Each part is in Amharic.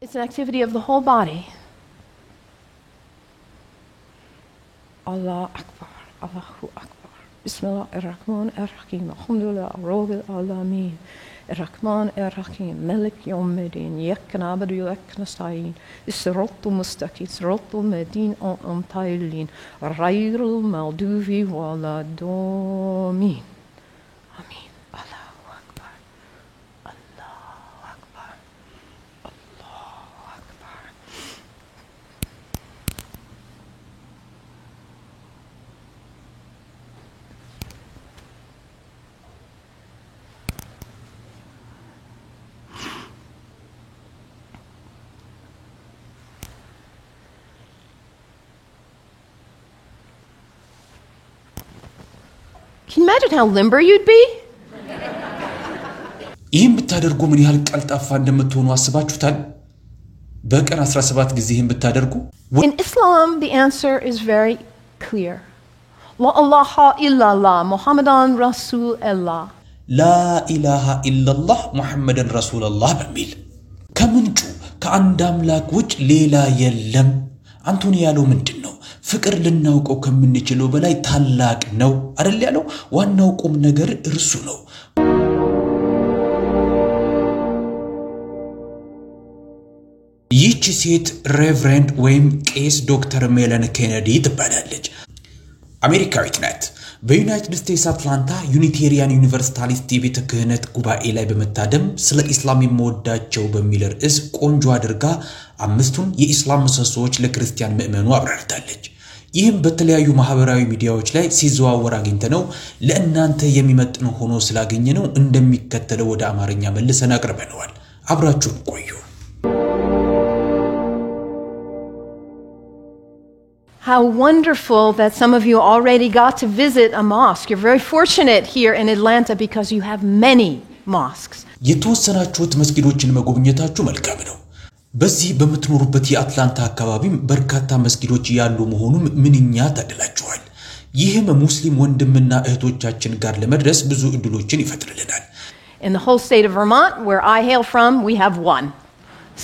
It's an activity of the whole body. Allah Akbar, Allahu Akbar. Bismillah ar-Rahman ar-Rahim. Alhamdulillah, Rabbil Alameen. الرحمن الرحيم ملك يوم الدين إياك نعبد وإياك نستعين الصراط المستقيم صراط الذين أنعمت عليهم غير المغضوب ولا الضالين آمين الله أكبر الله أكبر الله أكبر Can you imagine how limber you'd be? ይህም ብታደርጉ ምን ያህል ቀልጣፋ እንደምትሆኑ አስባችሁታል? በቀን 17 ጊዜ ይህም ብታደርጉ In Islam the answer is very clear. La ilaha illallah Muhammadan Rasulullah. لا إله إلا الله محمد رسول الله በሚል ከምንጩ ከአንድ አምላክ ውጭ ሌላ የለም አንቶኒ ያለው ምንድነው ፍቅር ልናውቀው ከምንችለው በላይ ታላቅ ነው አይደል ያለው ዋናው ቁም ነገር እርሱ ነው ይህች ሴት ሬቨረንድ ወይም ቄስ ዶክተር ሜለን ኬነዲ ትባላለች አሜሪካዊት ናት በዩናይትድ ስቴትስ አትላንታ ዩኒቴሪያን ዩኒቨርሳሊስት የቤተ ክህነት ጉባኤ ላይ በመታደም ስለ ኢስላም የሚወዳቸው በሚል ርዕስ ቆንጆ አድርጋ አምስቱን የኢስላም ምሰሶዎች ለክርስቲያን ምእመኑ አብራርታለች ይህም በተለያዩ ማህበራዊ ሚዲያዎች ላይ ሲዘዋወር አግኝተነው ለእናንተ የሚመጥን ሆኖ ስላገኘነው እንደሚከተለው ወደ አማርኛ መልሰን አቅርበነዋል አብራችሁን ቆዩ How wonderful that some of you already got to visit a mosque. You're very fortunate here in Atlanta because you have many mosques. የተወሰናችሁት መስጊዶችን መጎብኘታችሁ መልካም ነው በዚህ በመትኖሩበት የአትላንታ አካባቢም በርካታ መስጊዶች ያሉ መሆኑን ምንኛ ታደላችኋል ይህም ሙስሊም ወንድምና እህቶቻችን ጋር ለመድረስ ብዙ እድሎችን ይፈጥርልናል In the whole state of Vermont where I hail from we have one.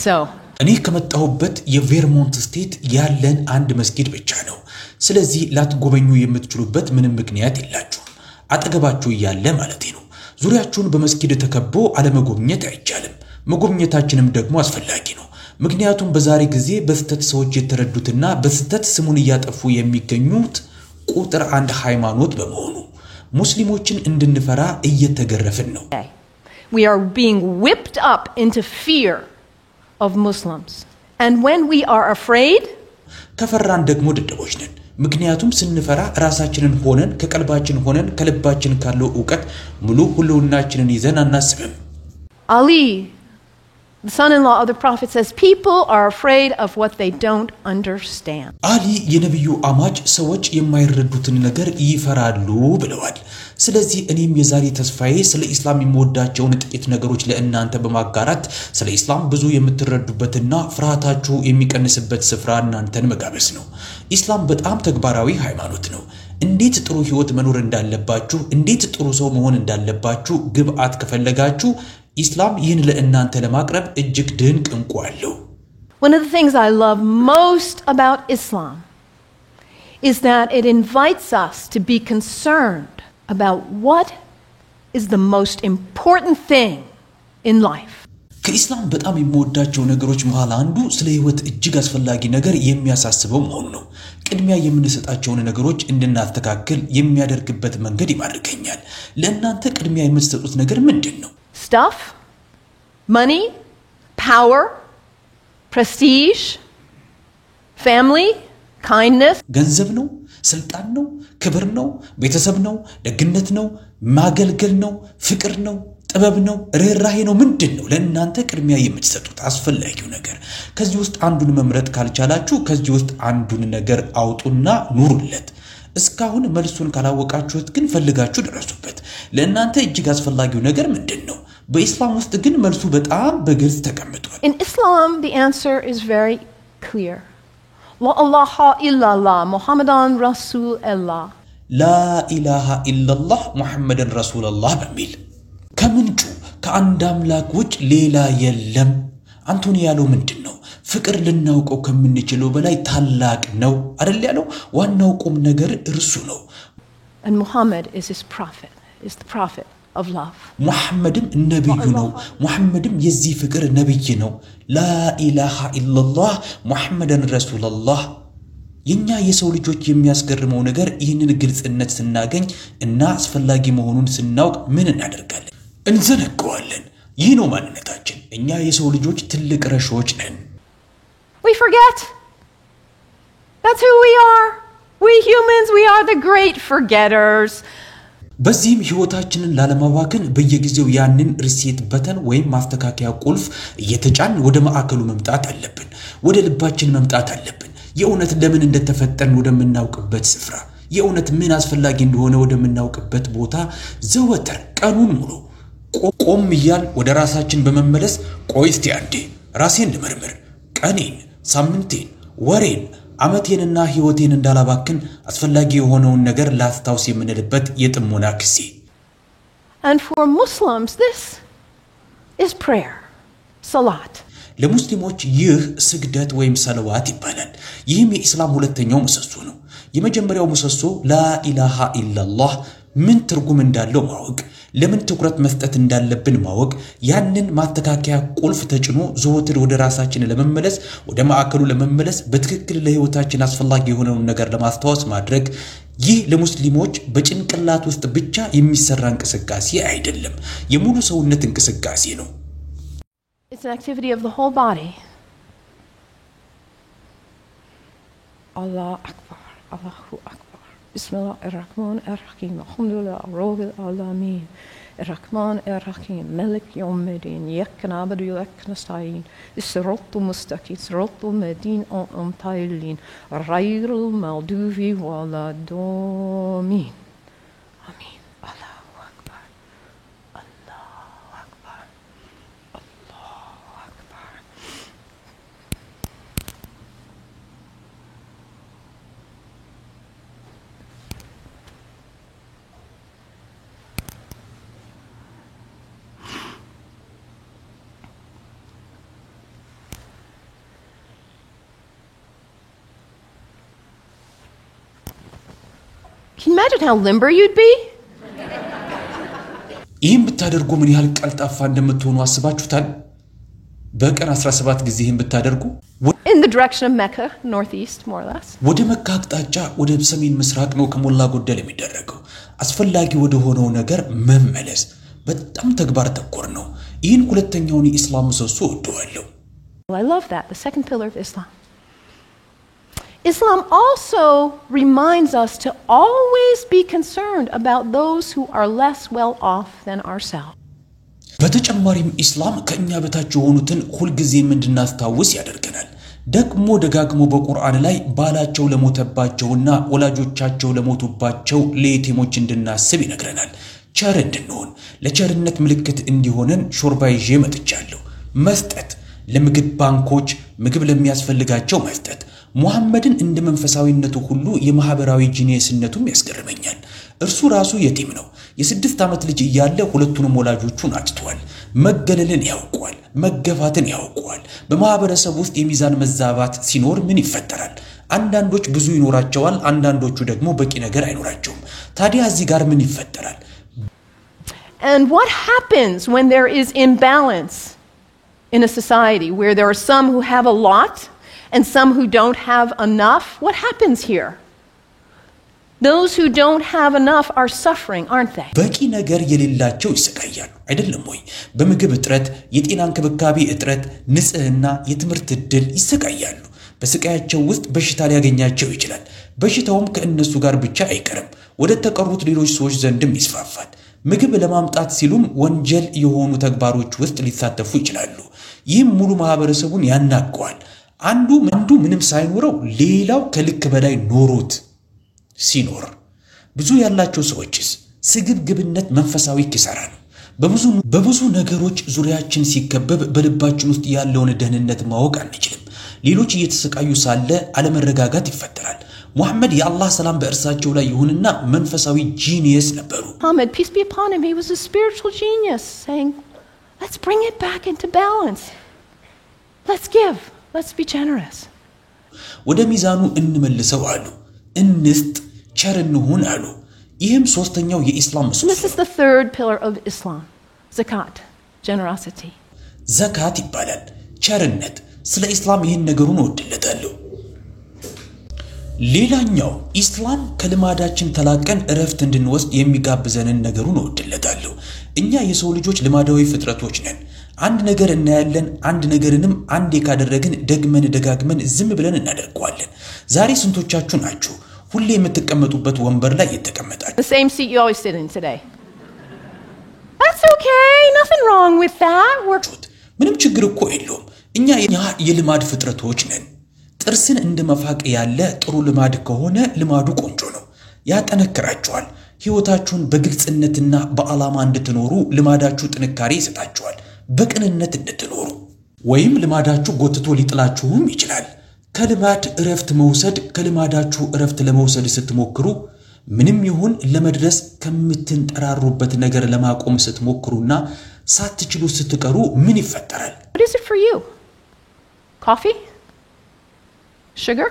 So እኔ ከመጣሁበት የቬርሞንት ስቴት ያለን አንድ መስጊድ ብቻ ነው ስለዚህ ላትጎበኙ የምትችሉበት ምንም ምክንያት የላችሁም አጠገባችሁ ያለ ማለት ነው ዙሪያችሁን በመስጊድ ተከቦ አለመጎብኘት አይቻልም መጎብኘታችንም ደግሞ አስፈላጊ ነው ምክንያቱም በዛሬ ጊዜ በስተት ሰዎች የተረዱትና በስተት ስሙን ያጠፉ የሚገኙት ቁጥር አንድ ሃይማኖት በመሆኑ ሙስሊሞችን እንድንፈራ እየተገረፈን ነው We are being whipped up into fear of Muslims. And when we are afraid, ከፈራን ደግሞ ደደቦች ነን ምክንያቱም ስንፈራ ራሳችንን ሆነን ከቀልባችን ሆነን ከልባችን ካለው ዕውቀት ሙሉ ሁሉናችንን ይዘን አናስብም Ali, the son-in-law of the prophet says people are afraid of what they don't understand. Ali የነብዩ አማች ሰዎች የማይረዱትን ነገር ይፈራሉ ብለዋል ስለዚህ እኔም የዛሬ ተስፋዬ ስለ ኢስላም የሚወዳቸውን ጥቂት ነገሮች ለእናንተ በማጋራት ስለ ኢስላም ብዙ የምትረዱበትና ፍርሃታችሁ የሚቀንስበት ስፍራ እናንተን መጋበዝ ነው ኢስላም በጣም ተግባራዊ ሃይማኖት ነው እንዴት ጥሩ ህይወት መኖር እንዳለባችሁ እንዴት ጥሩ ሰው መሆን እንዳለባችሁ ግብአት ከፈለጋችሁ ኢስላም ይህን ለእናንተ ለማቅረብ እጅግ ድንቅ እንቁ አለው One of the things I love most about Islam is that it invites us to be concerned about what is the most important thing in life. ከኢስላም በጣም የሚወዳቸው ነገሮች መሃል አንዱ ስለ ህይወት እጅግ አስፈላጊ ነገር የሚያሳስበው መሆኑ ነው ቅድሚያ የምንሰጣቸው ነገሮች እንድናስተካክል የሚያደርግበት መንገድ ይማርከኛል ለእናንተ ቅድሚያ የምትሰጡት ነገር ምንድነው Stuff, money, power, prestige, family, kindness. ገንዘብ ነው ስልጣን ነው ክብር ነው ቤተሰብ ነው ደግነት ነው ማገልገል ነው ፍቅር ነው ጥበብ ነው ርህራሄ ነው ምንድነው ለእናንተ ቅድሚያ የምትሰጡት አስፈላጊው ነገር ከዚህ ውስጥ አንዱን መምረጥ ካልቻላችሁ ከዚህ ውስጥ አንዱን ነገር አውጡና ኑሩለት እስካሁን መልሱን ካላወቃችሁት ግን ፈልጋችሁ ድረሱበት ለእናንተ እጅግ አስፈላጊው ነገር ምንድነው በኢስላም ውስጥ ግን መልሱ በጣም በግልጽ ተቀምጧል In Islam the answer is very clear La ilaha illallah Muhammadan Rasulullah لا إله إلا الله محمد رسول الله በሚል ከምንጩ ከአንድ አምላክ ውጭ ሌላ የለም አንቶኒ ያለው ምንድነው ፍቅር ልናውቀው ከምንችለው በላይ ታላቅ ነው አይደል ያለው ዋናው ቁም ነገር እርሱ ነው and Muhammad is his prophet is the prophet of love ሙሐመድም ነብዩ ነው ሙሐመድም የዚህ ፍቅር ነብይ ነው ላ ኢላሃ ኢላላህ ሙሐመድን ረሱላህ የኛ የሰው ልጆች የሚያስገርመው ነገር ይህንን ግልጽነት ስናገኝ እና አስፈላጊ መሆኑን ስናውቅ ምን እናደርጋለን እንዘነቀዋለን ይህ ነው ማንነታችን እኛ የሰው ልጆች ትልቅ ረሾች ነን we forget that's who we are we humans we are the great forgetters በዚህም ህይወታችንን ላለማባከን በየጊዜው ያንን ሪሴት በተን ወይም ማስተካከያ ቁልፍ እየተጫን ወደ ማዕከሉ መምጣት አለብን ወደ ልባችን መምጣት አለብን የእውነት ለምን እንደተፈጠርን ወደምናውቅበት ስፍራ የእውነት ምን አስፈላጊ እንደሆነ ወደምናውቅበት ቦታ ዘወትር ቀኑን ሙሉ ቆም ይያል ወደ ራሳችን በመመለስ ቆይስቲ አንዴ ራሴን ልመርምር ቀኔን ሳምንቴን ወሬን አመቴንና ህይወቴን እንዳላባክን አስፈላጊ የሆነውን ነገር ላስታውስ የምንልበት የጥሞና ጊዜ and for Muslims this is prayer salat ለሙስሊሞች ይህ ስግደት ወይም ሰለዋት ይባላል ይህም የኢስላም ሁለተኛው ምሰሶ ነው የመጀመሪያው ምሰሶ ላ ኢላሃ ኢላላህ ምን ትርጉም እንዳለው ማወቅ ለምን ትኩረት መስጠት እንዳለብን ማወቅ ያንን ማስተካከያ ቁልፍ ተጭኖ ዘወትር ወደ ራሳችን ለመመለስ ወደ ማዕከሉ ለመመለስ በትክክል ለህይወታችን አስፈላጊ የሆነውን ነገር ለማስተዋወስ ማድረግ ይህ ለሙስሊሞች በጭንቅላት ውስጥ ብቻ የሚሰራ እንቅስቃሴ አይደለም የሙሉ ሰውነት እንቅስቃሴ ነው it's an activity of the whole body Allah akbar Allahu akbar بسم الله الرحمن الرحيم الحمد لله رب العالمين الرحمن الرحيم مالك يوم الدين إياك نعبد وإياك نستعين الصراط المستقيم صراط الذين أنعمت عليهم غير المغضوب ولا الضالين آمين الله أكبر الله أكبر الله أكبر Can you imagine how limber you'd be? ይህም ብታደርጉ ምን ያህል ቀልጣፋ እንደምትሆኑ አስባችሁታል በቀን 17 ጊዜ ይህም ብታደርጉ in the direction of Mecca northeast more or less ወደ መካ አቅጣጫ ወደ ሰሜን ምስራቅ ነው ከሞላ ጎደል የሚደረገው አስፈላጊ ወደ ሆነው ነገር መመለስ በጣም ተግባር ተኮር ነው ይህን ሁለተኛውን የኢስላም ምሰሶ ወደዋለሁ I love that the second pillar of Islam Islam also reminds us to always be concerned about those who are less well off than ourselves. በተጨማሪም ኢስላም ከኛ በታች የሆኑትን ሁሉ ጊዜ እንድናስታውስ ያደርገናል። ደግሞ ደጋግሞ በቁርአን ላይ ባላቸው ለሞተባቸውና ወላጆቻቸው ለሞቱባቸው ለየቲሞች እንድናስብ ይነግረናል። ቸር እንድንሆን ለቸርነት ምልክት እንዲሆነን ሾርባ ይዤ መጥቻለሁ። መስጠት ለምግብ ባንኮች ምግብ ለሚያስፈልጋቸው መስጠት ሙሐመድን እንደ መንፈሳዊነቱ ሁሉ የማህበራዊ ጂኒየስነቱም ያስገርመኛል። እርሱ ራሱ የቲም ነው። የ6 ዓመት ልጅ እያለ ሁለቱንም ወላጆቹን አጥቷል። መገለልን ያውቋል፣ መገፋትን ያውቋል። በማህበረሰብ ውስጥ የሚዛን መዛባት ሲኖር ምን ይፈጠራል? አንዳንዶች ብዙ ይኖራቸዋል፣ አንዳንዶቹ ደግሞ በቂ ነገር አይኖራቸውም። ታዲያ እዚህ ጋር ምን ይፈጠራል? And what happens when there is imbalance in a society where there are some who have a lot and some who don't have enough? What happens here? Those who don't have enough are suffering, aren't they? በቂ ነገር የሌላቸው ይሰቃያሉ አይደለም ወይ? በምግብ እጥረት፣ የጤና እንክብካቤ እጥረት፣ ንጽህና፣ የትምህርት ዕድል ይሰቃያሉ። በስቃያቸው ውስጥ በሽታ ሊያገኛቸው ይችላል። በሽታውም ከእነሱ ጋር ብቻ አይቀርም፣ ወደ ተቀሩት ሌሎች ሰዎች ዘንድም ይስፋፋል። ምግብ ለማምጣት ሲሉም ወንጀል የሆኑ ተግባሮች ውስጥ ሊሳተፉ ይችላሉ። ይህም ሙሉ ማህበረሰቡን ያናቀዋል። አንዱ ምንም ሳይኖረው ሌላው ከልክ በላይ ኖሮት ሲኖር ብዙ ያላቸው ሰዎችስ ስግብግብነት መንፈሳዊ ኪሳራ ነው። በብዙ ነገሮች ዙሪያችን ሲከበብ በልባችን ውስጥ ያለውን ደህንነት ማወቅ አንችልም። ሌሎች እየተሰቃዩ ሳለ አለመረጋጋት ይፈጠራል። ሙሐመድ የአላህ ሰላም በእርሳቸው ላይ ይሁንና መንፈሳዊ ጂኒየስ ነበሩ። Muhammad, peace be upon him, he was a spiritual genius saying, let's bring it back into balance. Let's give. Let's be generous. ወደ ሚዛኑ እንመልሰው አሉ እንስጥ ቸር እንሁን አሉ ይህም ሶስተኛው የኢስላም ምሰሶ This is the third pillar of Islam. Zakat, generosity. ዘካት ይባላል ቸርነት ስለ ኢስላም ይህን ነገሩን ወድለታለሁ ሌላኛው ኢስላም ከልማዳችን ተላቀን እረፍት እንድንወስድ የሚጋብዘንን ነገሩን ወድለታለሁ እኛ የሰው ልጆች ልማዳዊ ፍጥረቶች ነን አንድ ነገር እናያለን አንድ ነገርንም አንዴ ካደረግን ደግመን ደጋግመን ዝም ብለን እናደርገዋለን ዛሬ ስንቶቻችሁ ናችሁ ሁሌ የምትቀመጡበት ወንበር ላይ የተቀመጣችሁ The same seat you always sit in today. That's okay. Nothing wrong with that. ምንም ችግር እኮ የለውም እኛ የልማድ ፍጥረቶች ነን ጥርስን እንደመፋቅ ያለ ጥሩ ልማድ ከሆነ ልማዱ ቆንጆ ነው ያጠነክራችኋል ህይወታችሁን በግልጽነትና በአላማ እንድትኖሩ ልማዳችሁ ጥንካሬ ይሰጣችኋል በቅንነት እንድትኖሩ ወይም ልማዳችሁ ጎትቶ ሊጥላችሁም ይችላል ከልማድ እረፍት መውሰድ ከልማዳችሁ እረፍት ለመውሰድ ስትሞክሩ ምንም ይሁን ለመድረስ ከምትንጠራሩበት ነገር ለማቆም ስትሞክሩና ሳትችሉ ስትቀሩ ምን ይፈጠራል What is it for you? Coffee? Sugar?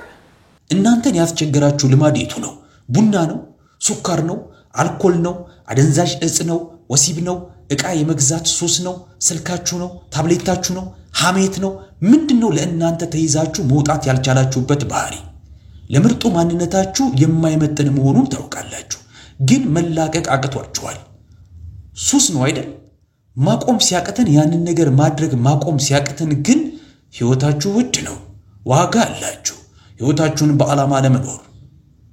እናንተን ያስቸገራችሁ ልማድ የቱ ነው ቡና ነው ሱካር ነው አልኮል ነው አደንዛዥ እጽ ነው ወሲብ ነው እቃ የመግዛት ሱስ ነው ስልካችሁ ነው ታብሌታችሁ ነው ሐሜት ነው ምንድነው ለእናንተ ተይዛችሁ መውጣት ያልቻላችሁበት ባህሪ ለምርጡ ማንነታችሁ የማይመጥን መሆኑን ታውቃላችሁ ግን መላቀቅ አቅቷችኋል ሱስ ነው አይደል ማቆም ሲያቀተን ያንን ነገር ማድረግ ማቆም ሲያቀተን ግን ህይወታችሁ ውድ ነው ዋጋ አላችሁ ህይወታችሁን በአላማ ለመኖር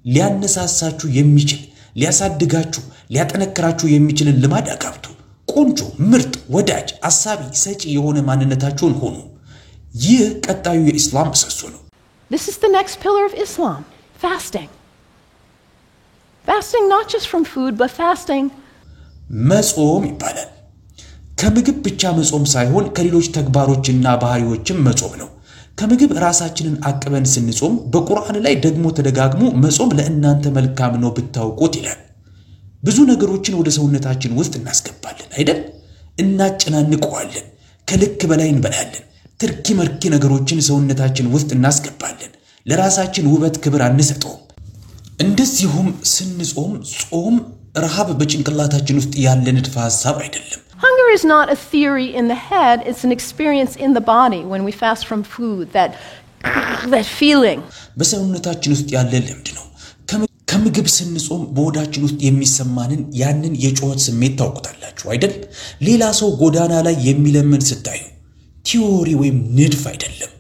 ሊያነሳሳችሁ የሚችል ሊያሳድጋችሁ ሊያጠነክራችሁ የሚችል ልማድ አጋብቱ ቆንጆ ምርጥ ወዳጅ አሳቢ ሰጪ የሆነ ማንነታችሁን ሆኑ ይህ ቀጣዩ የኢስላም ምሰሶ ነው This is the next pillar of Islam, fasting. Fasting not just from food but fasting መጾም ይባላል ከምግብ ብቻ መጾም ሳይሆን ከሌሎች ተግባሮችና ባህሪዎችም መጾም ነው ከምግብ ራሳችንን አቅበን ስንጾም በቁርአን ላይ ደግሞ ተደጋግሞ መጾም ለእናንተ መልካም ነው ብታውቁት ይላል ብዙ ነገሮችን ወደ ሰውነታችን ውስጥ እናስገባለን አይደል እናጨናንቀዋለን ከልክ በላይ እንበላለን ትርኪ መርኪ ነገሮችን ሰውነታችን ውስጥ እናስገባለን ለራሳችን ውበት ክብር አንሰጠውም እንደዚሁም ስንጾም ጾም ረሃብ በጭንቅላታችን ውስጥ ያለ ንድፈ ሐሳብ አይደለም Hunger is not a theory in the head, it's an experience in the body when we fast from food, that feeling. በሰውነታችን ውስጥ ያለ ልምድ ነው ከምግብ ስንጾም በሆዳችን ውስጥ የሚሰማንን ያንን የጮት ስሜት ታውቁታላችሁ አይደል ሌላ ሰው ጎዳና ላይ የሚለምን ስታዩ ቲዮሪ ወይም ንድፍ አይደለም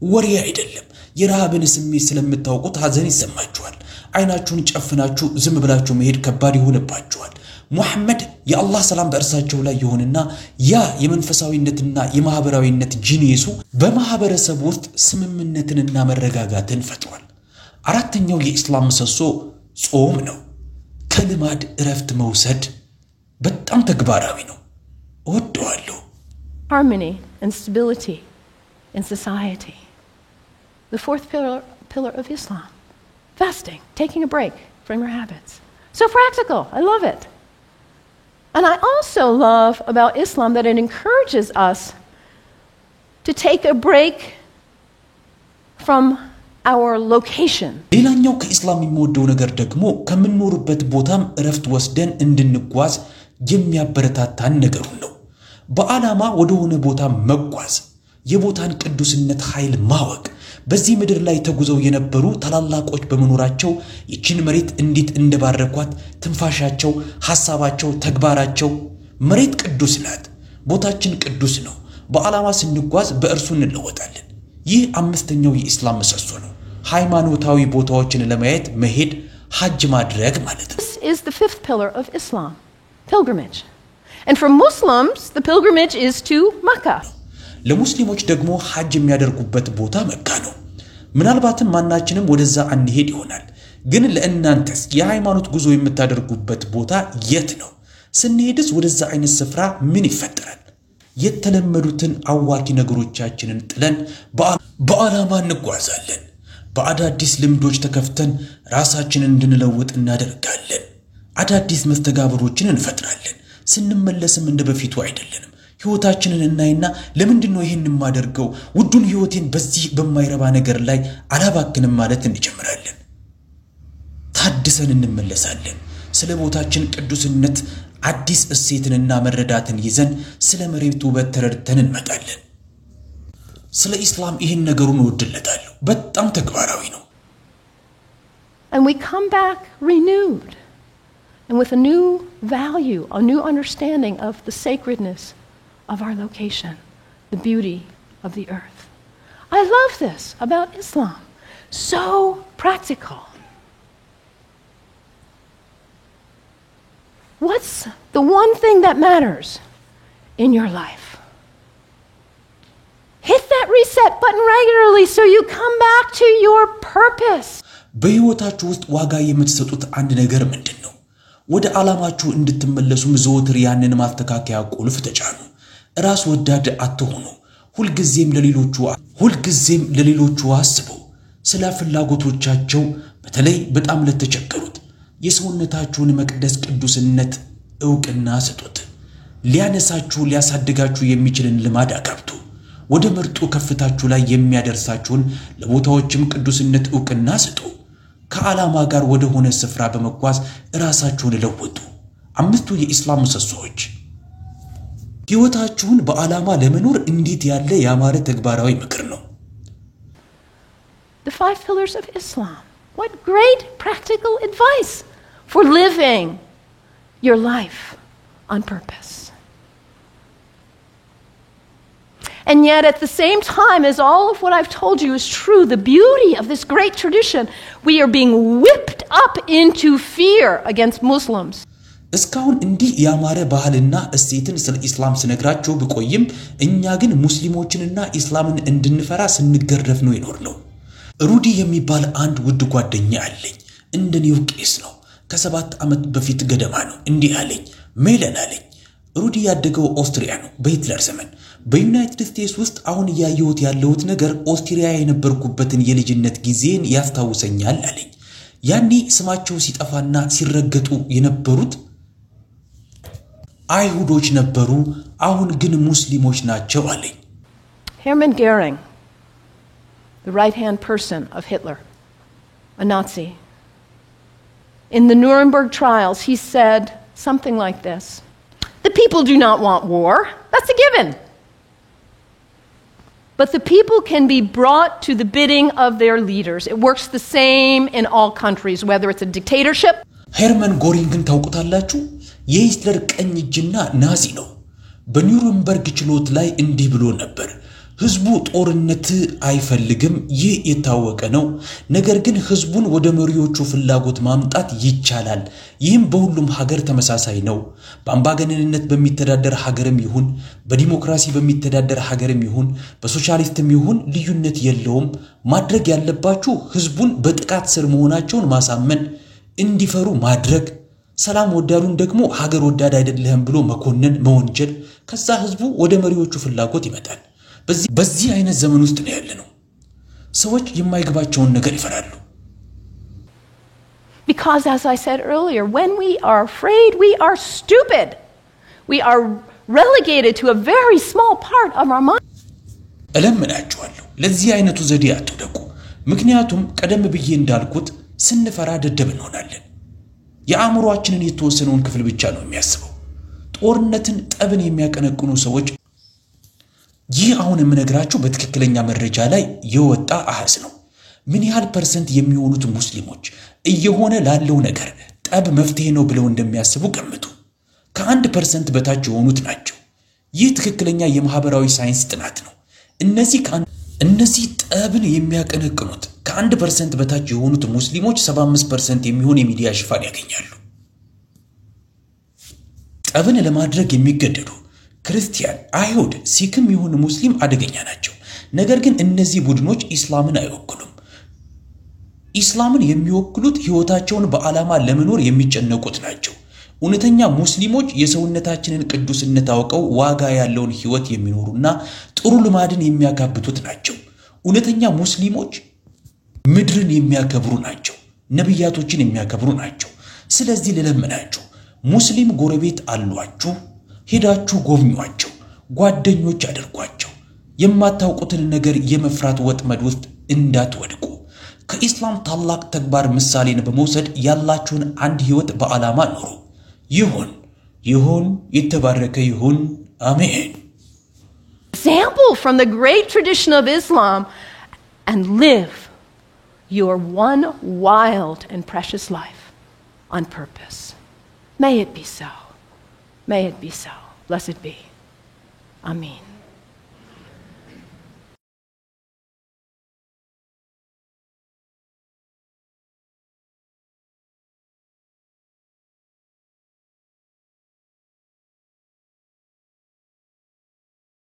ወሬ አይደለም የራብን ስሜት ስለምታውቁት ሐዘን ይሰማችኋል አይናችሁን ጨፍናችሁ ዝም ብላችሁ መሄድ ከባድ ይሆንባችኋል ሙሐመድ የአላህ ሰላም በእርሳቸው ላይ ይሁንና ያ የመንፈሳዊነትና የማህበራዊነት ጂኒየሱ በማህበረሰብ ውስጥ ስምምነትንና መረጋጋትን ፈጥሯል አራተኛው የኢስላም ምሰሶ ጾም ነው ከልማድ እረፍት መውሰድ በጣም ተግባራዊ ነው እወደዋለሁ Harmony and stability in society. The fourth pillar of Islam, fasting, taking a break from your habits. So practical, I love it. And I also love about Islam that it encourages us to take a break from our location. ሌላኛው ከኢስላም የሚወደው ነገር ደግሞ ከምንኖርበት ቦታም እረፍት ወስደን እንድንጓዝ የሚያበረታታን ነገር ነው በአላማ ወደ ሆነ ቦታ መጓዝ የቦታን ቅዱስነት ኃይል ማወቅ በዚህ ምድር ላይ ተጉዘው የነበሩ ታላላቆች በመኖራቸው ይችን መሬት እንዴት እንደባረኳት ትንፋሻቸው ሐሳባቸው ተግባራቸው መሬት ቅዱስ ናት ቦታችን ቅዱስ ነው በአላማ ስንጓዝ በእርሱ እንለወጣለን ይህ አምስተኛው የኢስላም ምሰሶ ነው ሃይማኖታዊ ቦታዎችን ለማየት መሄድ ሐጅ ማድረግ ማለት ነው This is the fifth pillar of Islam, pilgrimage. And for Muslims, the pilgrimage is to Makkah. ለሙስሊሞች ደግሞ ሐጅ የሚያደርጉበት ቦታ መካ ነው ምናልባትም ማናችንም ወደዛ አንሄድ ይሆናል ግን ለእናንተስ የሃይማኖት ጉዞ የምታደርጉበት ቦታ የት ነው ስንሄድስ ወደዛ አይነት ስፍራ ምን ይፈጠራል የተለመዱትን አዋቂ ነገሮቻችንን ጥለን በአላማ እንጓዛለን በአዳዲስ ልምዶች ተከፍተን ራሳችንን እንድንለውጥ እናደርጋለን አዳዲስ መስተጋብሮችን እንፈጥራለን ስንመለስም እንደበፊቱ አይደለንም ሕይወታችንን እናይና ለምንድነው ይሄን ማደርገው ውዱን ሕይወቴን በዚህ በማይረባ ነገር ላይ አላባክንም ማለት እንጀምራለን ታድሰን እንመለሳለን ስለ ቦታችን ቅዱስነት አዲስ እሴትንና መረዳትን ይዘን ስለ መሬቱ በተረድተን እንመጣለን ስለ ኢስላም ይሄን ነገሩን ወድለታለሁ በጣም ተግባራዊ ነው and we come back renewed and with a new value a new understanding of the sacredness of our location the beauty of the earth I love this about Islam so practical what's the one thing that matters in your life hit that reset button regularly so you come back to your purpose በሕይወታችሁ ውስጥ ዋጋ የምትሰጡት አንድ ነገር ምንድነው ወደ ዓላማችሁ እንድትመለሱ ዘወትር ያንን ማስተካከያ ቁልፍ ተጫኑ ራስ ወዳድ አትሆኑ ሁልጊዜም ለሌሎቹ አስቡ ስለ ፍላጎቶቻቸው በተለይ በጣም ለተቸገሩት የሰውነታችሁን መቅደስ ቅዱስነት ዕውቅና ስጡት ሊያነሳችሁ ሊያሳድጋችሁ የሚችልን ልማድ አጋብቱ ወደ ምርጡ ከፍታችሁ ላይ የሚያደርሳችሁን ለቦታዎችም ቅዱስነት ዕውቅና ስጡ ከዓላማ ጋር ወደ ሆነ ስፍራ በመጓዝ ራሳችሁን ለውጡ አምስቱ የኢስላም ምሰሶች ሕይወታችሁን በዓላማ ለመኖር እንዴት ያለ ያማረ ተግባራዊ ምክር ነው The 5 pillars of Islam what great practical advice for living your life on purpose And yet at the same time as all of what I've told you is true, the beauty of this great tradition, we are being whipped up into fear against Muslims. እስካሁን እንዲህ ያማረ ባህልና እሴትን ስለ ኢስላም ስነግራችሁ ብቆይም እኛ ግን ሙስሊሞችንና ኢስላምን እንድንፈራ ስንገረፍ ነው ይኖርነው ሩዲ የሚባል አንድ ውድ ጓደኛ አለኝ እንደኔው ቄስ ነው ከ7 ዓመት በፊት ገደማ ነው እንዲህ አለኝ ሜለን አለኝ ሩዲ ያደገው ኦስትሪያ ነው በሂትለር ዘመን በዩናይትድ ስቴትስ ውስጥ አሁን ያየሁት ያለውት ነገር ኦስትሪያ የነበርኩበትን የልጅነት ጊዜን ያስታውሰኛል አለኝ ያኔ ስማቸው ሲጠፋና ሲረገጡ የነበሩት አይሁዶች ነበሩ አሁን ግን ሙስሊሞች ናቸው አለኝ Hermann Goering the right-hand person of Hitler a Nazi in the Nuremberg trials he said something like this The people do not want war that's a given But the people can be brought to the bidding of their leaders. It works the same in all countries, whether it's a dictatorship. Hermann Göring ታውቁታላችሁ የሂትለር ቀኝ እጅና ናዚ ነው በኒውረምበርግ ችሎት ላይ እንዲህ ብሎ ነበር ህዝቡ ጦርነት አይፈልግም ይህ የታወቀ ነው ነገር ግን ህዝቡን ወደ መሪዎቹ ፍላጎት ማምጣት ይቻላል ይህም በሁሉም ሀገር ተመሳሳይ ነው በአምባገነንነት በሚተዳደር ሀገርም ይሁን በዲሞክራሲ በሚተዳደር ሀገርም ይሁን በሶሻሊስትም ይሁን ልዩነት የለውም ማድረግ ያለባችሁ ህዝቡን በጥቃት ስር መሆናቸውን ማሳመን እንዲፈሩ ማድረግ ሰላም ወዳዱን ደግሞ ሀገር ወዳድ አይደለም ብሎ መኮንን መወንጀል ከዛ ህዝቡ ወደ መሪዎቹ ፍላጎት ይመጣል በዚህ አይነት ዘመን ውስጥ ነው ያለነው ሰዎች የማይገባቸውን ነገር ይፈራሉ Because as I said earlier when we are afraid we are stupid we are relegated to a very small part of our mind እለምናችኋለሁ ለዚህ አይነቱ ዘዴ አትደቁ ምክንያቱም ቀደም ብዬ እንዳልኩት ስንፈራ ደደብ እንሆናለን የአእምሮአችንን የተወሰነውን ክፍል ብቻ ነው የሚያስበው ጦርነትን ጠብን የሚያቀነቅኑ ሰዎች ይህ አሁን የምነግራችሁ በትክክለኛ መረጃ ላይ የወጣ አሃዝ ነው ምን ያህል ፐርሰንት የሚሆኑት ሙስሊሞች እየሆነ ላለው ነገር ጠብ መፍትሄ ነው ብለው እንደሚያስቡ ገምቱ ከ1% በታች የሆኑት ናቸው ይህ ትክክለኛ የማህበራዊ ሳይንስ ጥናት ነው እነዚህ ጠብን የሚያቀነቅኑት ከ1% በታች የሆኑት ሙስሊሞች 75% የሚሆን የሚዲያ ሽፋን ያገኛሉ ጠብን ለማድረግ የሚገደዱ ክርስቲያን አይሁድ ሲክም ይሁን ሙስሊም አደገኛ ናቸው ነገር ግን እነዚህ ቡድኖች ኢስላምን አይወክሉም ኢስላምን የሚወክሉት ሕይወታቸውን በዓላማ ለመኖር የሚጨነቁት ናቸው እውነተኛ ሙስሊሞች የሰውነታችንን ቅዱስነት አውቀው ዋጋ ያለውን ሕይወት የሚኖሩና ጥሩ ልማድን የሚያጋብቱት ናቸው እውነተኛ ሙስሊሞች ምድርን የሚያከብሩ ናቸው ነብያቶችን የሚያከብሩ ናቸው ስለዚህ ለለምናችሁ ሙስሊም ጎረቤት አሏችሁ ሄዳችሁ ጎብኙአቸው ጓደኞች አድርጓቸው። የማታውቁትን ነገር የመፍራት ወጥመድ ውስጥ እንዳትወድቁ። ከኢስላም ታላቅ ተግባር ምሳሌን በመውሰድ ያላችሁን አንድ ህይወት በዓላማ ኑሩ። ይሁን የተባረከ ይሁን። አሜን። Example from the great tradition of Islam and live your one wild and precious life on purpose. May it be so. May it be so. Blessed be. Amen.